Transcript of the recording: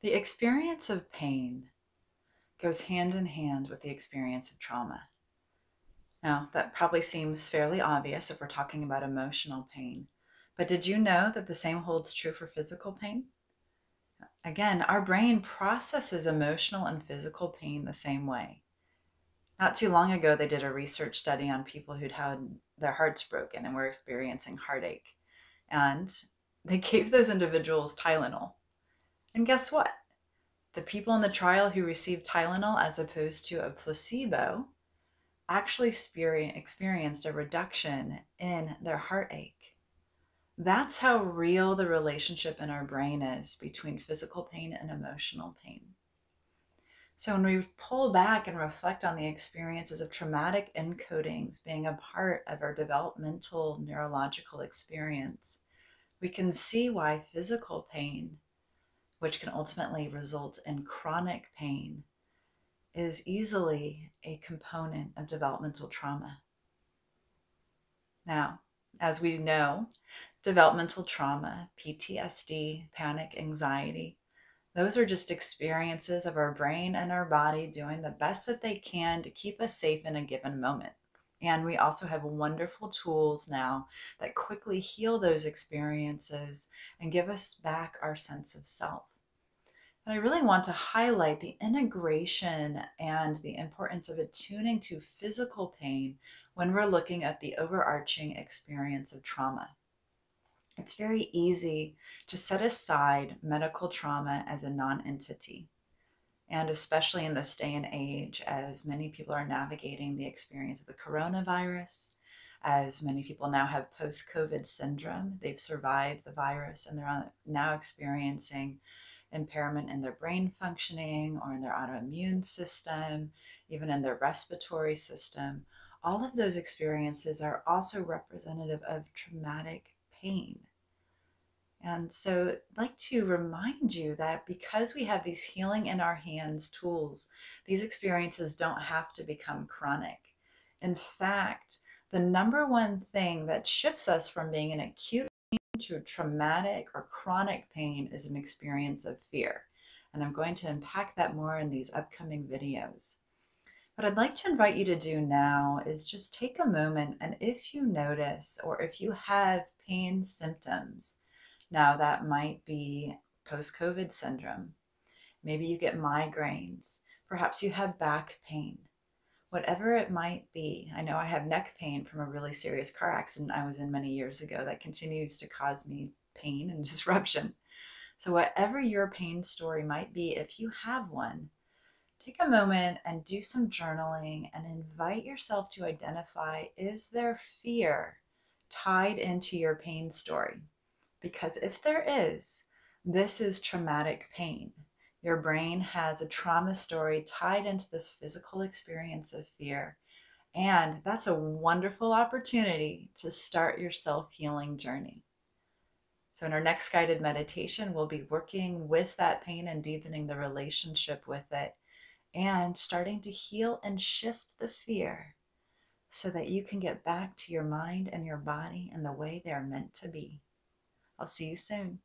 The experience of pain goes hand in hand with the experience of trauma. Now, that probably seems fairly obvious if we're talking about emotional pain, but did you know that the same holds true for physical pain? Again, our brain processes emotional and physical pain the same way. Not too long ago, they did a research study on people who'd had their hearts broken and were experiencing heartache. And they gave those individuals Tylenol. And guess what? The people in the trial who received Tylenol as opposed to a placebo actually experienced a reduction in their heartache. That's how real the relationship in our brain is between physical pain and emotional pain. So when we pull back and reflect on the experiences of traumatic encodings being a part of our developmental neurological experience, we can see why physical pain, which can ultimately result in chronic pain, is easily a component of developmental trauma. Now, as we know, developmental trauma, PTSD, panic, anxiety, those are just experiences of our brain and our body doing the best that they can to keep us safe in a given moment. And we also have wonderful tools now that quickly heal those experiences and give us back our sense of self. But I really want to highlight the integration and the importance of attuning to physical pain when we're looking at the overarching experience of trauma. It's very easy to set aside medical trauma as a non-entity. And especially in this day and age, as many people are navigating the experience of the coronavirus, as many people now have post-COVID syndrome, they've survived the virus and they're now experiencing impairment in their brain functioning or in their autoimmune system, even in their respiratory system. All of those experiences are also representative of traumatic pain. And so I'd like to remind you that because we have these healing in our hands tools, these experiences don't have to become chronic. In fact, the number one thing that shifts us from being in acute to traumatic or chronic pain is an experience of fear. And I'm going to unpack that more in these upcoming videos. What I'd like to invite you to do now is just take a moment, and if you notice or if you have pain symptoms, now that might be post-COVID syndrome, maybe you get migraines, perhaps you have back pain, whatever it might be. I know I have neck pain from a really serious car accident I was in many years ago that continues to cause me pain and disruption. So whatever your pain story might be, if you have one, take a moment and do some journaling and invite yourself to identify, is there fear tied into your pain story? Because if there is, this is traumatic pain. Your brain has a trauma story tied into this physical experience of fear. And that's a wonderful opportunity to start your self-healing journey. So in our next guided meditation, we'll be working with that pain and deepening the relationship with it and starting to heal and shift the fear so that you can get back to your mind and your body in the way they're meant to be. I'll see you soon.